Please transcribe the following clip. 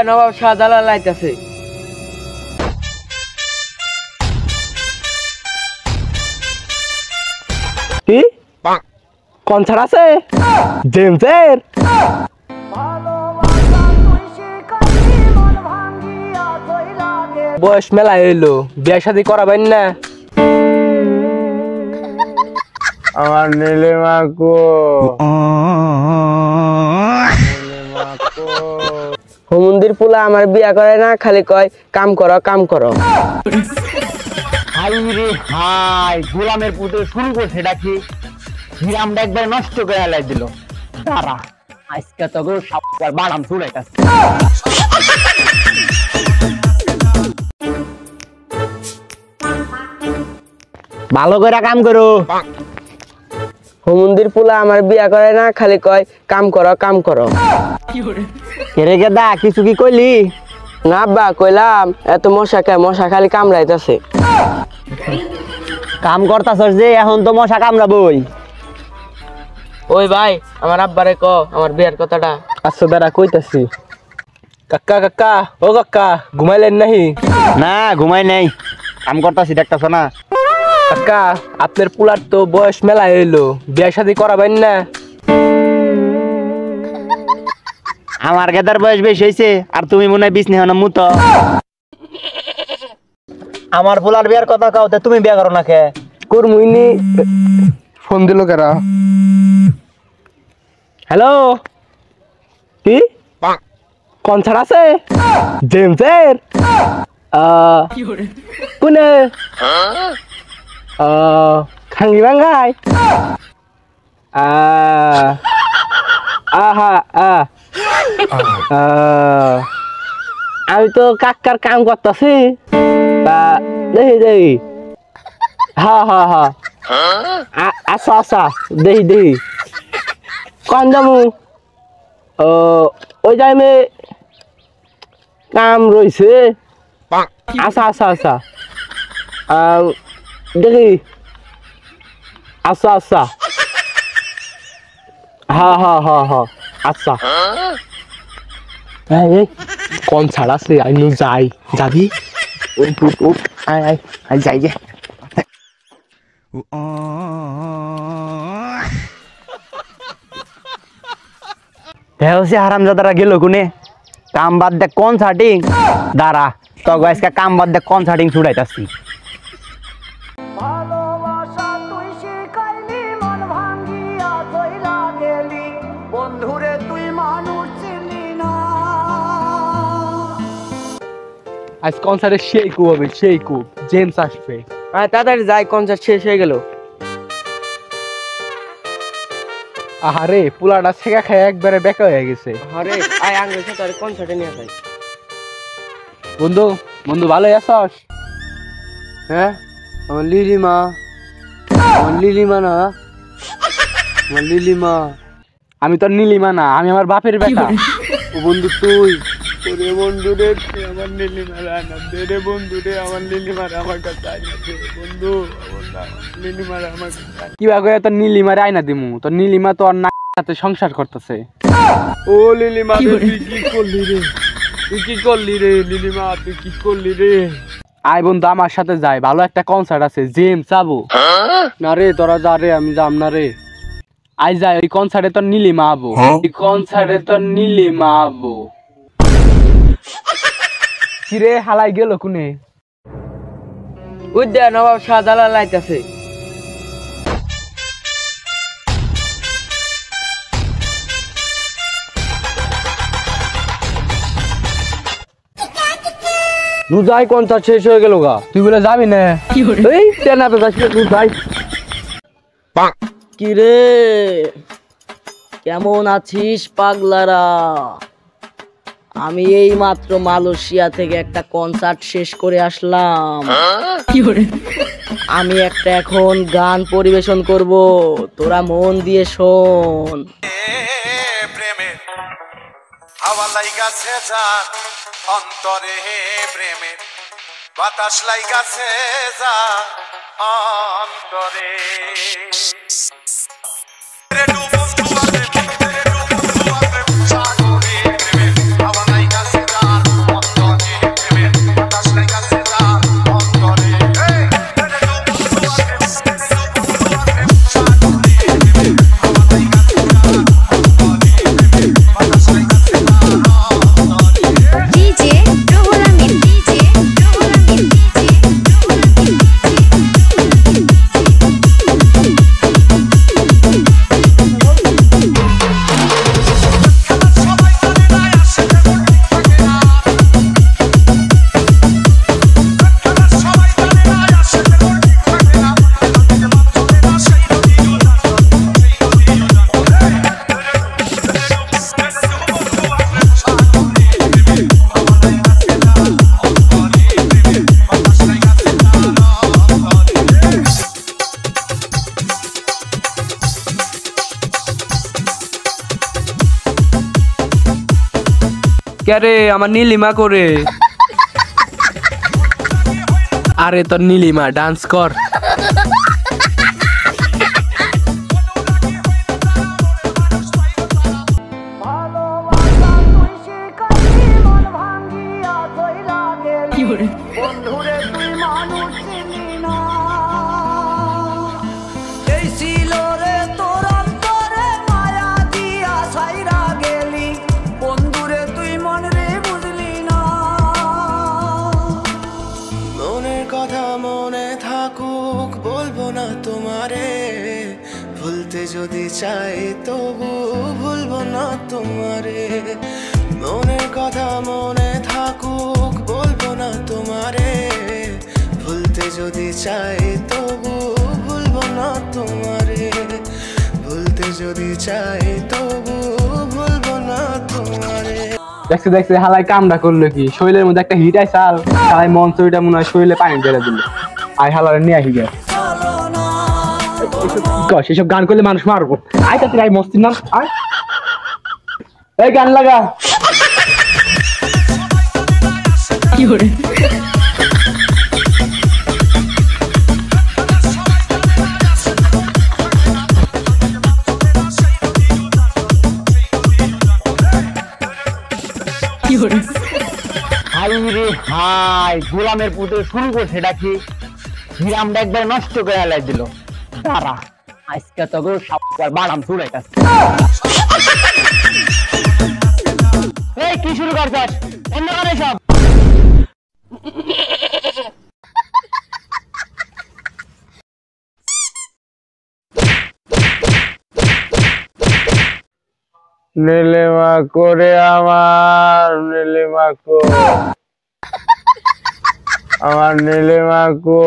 নবাব শাহজালাল আইতাছে। কি কনসার্ট আছে জেমসের? বয়স মেলা এলো, বিয়ে শাদী করাবেন না? আমার নীলিমা কো হুমন্দির পোলা আমার বিয়া করে না, খালি কয় কাম করো কাম করো। হাই রে হাই, গোলামের পুতে শুরু করছে ডাকি, হিরামটা একবার নষ্ট করে লাই দিল। দাঁড়া আজকে তো গো সবার বাড়াম চুড়াইতাছে। ভালো করে কাম করো। হুমন্দির পোলা আমার বিয়া করে না, খালি কয় কাম করো কাম করো। কেরে গেদা কিছু কি কইলি? না আব্বা, কইলাম এত মশা কে, মশা খালি কামড়াইতাছে। কাম করতাছস যে, এখন তো মশা কামড়াবই। ওই ভাই আমার আব্বারে ক আমার বিয়ার কথাটা। আচ্ছা দাঁড়া কইতাছি। কাকা কাকা, ও কাকা ঘুমাইলেন নাহি? না ঘুমাই নাই, কাম করতাছি দেখতাছ না। কাকা আপনার পোলার তো বয়স মেলা এলো, বিয়ে শাদী করাবেন না? আমার গেদার বয়স বেশি হয়েছে, আর তুমি মনে হয় বিষ নেহ মুতো। আমার পোলার বিয়ার কথা কাও, তুমি বিয়া করো না কে? করমুইনি। ফোন দিল কেরা? হ্যালো, কি কনসার্ট আছে জেমসের? কোনে? খাঙ্গি বাঙ্গাই? আমি তো কাকার কাম করতেছি, তা দেখি দেখি। হ্যাঁ হ্যাঁ হ্যাঁ, আচ্ছা আচ্ছা দেখি দেখি। কন যাবো? ওই টাইমে কাম রয়েছে। আচ্ছা আচ্ছা আচ্ছা দেখি। আচ্ছা আচ্ছা, হ্যাঁ হ্যাঁ হ্যাঁ হ্যাঁ আচ্ছা। কনসার্ট আছে, আইনু যাই। যাবি? আয় আয় আয় যাই গে। হারামজাদারা গেল কোনে? কাম বাদ দে কনসার্টিং। দাঁড়া তো আজকে কাম বাদ দে কনসার্টিং ছুড়াইতাছি। আজ কনসার্টে সেই খুব হবে, সেই খুব। জেমস আসবে। তাড়াতাড়ি যাই, কনসার্ট শেষ হয়ে গেল। আহারে পোলাটা ছেঁকা খেয়ে একবারে বেকা হয়ে গেছে। আরে আয় আঙ্গুল সাথে কনসার্টে নিয়ে যাই। বন্ধু বন্ধু ভালোই আছস? হ্যাঁ আমার লিলিমা, আমার লিলিমা না, আমার লিলিমা। আমি তোর নীলিমা না, আমি আমার বাপের বেটা। ও বন্ধু তুই? ওরে বন্ধু রে, আমার নীলিমার আয়না দে রে বন্ধু রে, আমার নীলিমার আমার কাছে আয়না দে বন্ধু, নীলিমার আমার কাছে। কিবা করে তোর নীলিমার আয়না দিমু? তোর নীলিমা তো আর না সাথে সংসার করতেছে। ও লিলিমা তুই কি করলি রে? তুই কি করলি রে লিলিমা? তুই কি করলি রে? আয় বন্ধু আমার সাথে যাই, ভালো একটা কনসার্ট আছে, জেমস যাবো। না রে তোরা যা রে, আমি যাম না রে। আই যাই, ওই কনসার্টে তোর নীলিমা আবো, ওই কনসার্টে তোর নীলিমা আবো। কিরে হালাই গেল কোনে? ওই দে নবাব শাহজালাল আইতাছে। যাই কনসার্ট শেষ হয়ে গেল গা, তুই বলে যাবি না? এই তেনা পেপাস যাই। কিরে কেমন আছিস পাগলারা? আমি এই মাত্র মালয়েশিয়া থেকে একটা কনসার্ট শেষ করে আসলাম। আমি একটা এখন গান পরিবেশন করব, তোরা মন দিয়ে শোন। প্রেমে হাওয়া লাইগাছে যান অন্তরে, প্রেমে বাতাস লাইগাছে যান অন্তরে। বন্ধু আছে কে রে আমার নীলিমা করে? আরে তোর নীলিমা ডান্স কর। মনের কথা মনে থাকুক বলবো না তোমারে, ভুলতে যদি চাই তবু ভুলবো না তোমারে। মনের কথা মনে থাকুক বলবো না তোমারে, ভুলতে যদি চাই তবু ভুলবো না তোমারে, ভুলতে যদি চাই তবু ভুলবো না তোমারে। দেখছে দেখছে হালাই কামটা করলো কি, শরীরের মধ্যে একটা হিট আই চাল, হালাই মঞ্চটা মনে হয় শরীরে পানি ঢেলে দিল। আই হালারে নিয়ে আসি গে সেসব গান করলে মানুষ মারবো। আয় তাতে আই মস্তির নাম আয়, এই গান লাগা। হাই রে হাই, গোলামের পুতুল শুরু করছে এটা কি? হিরামটা একবার নষ্ট করে আলাই দিল। দাঁড়া, আজকে তো সবার বাড়াম চুলাইতাছে। এই কি শুরু করছস? অন্য গানে সব নীলিমা করে আমার নীলিমা কো, আমার নীলিমা কো।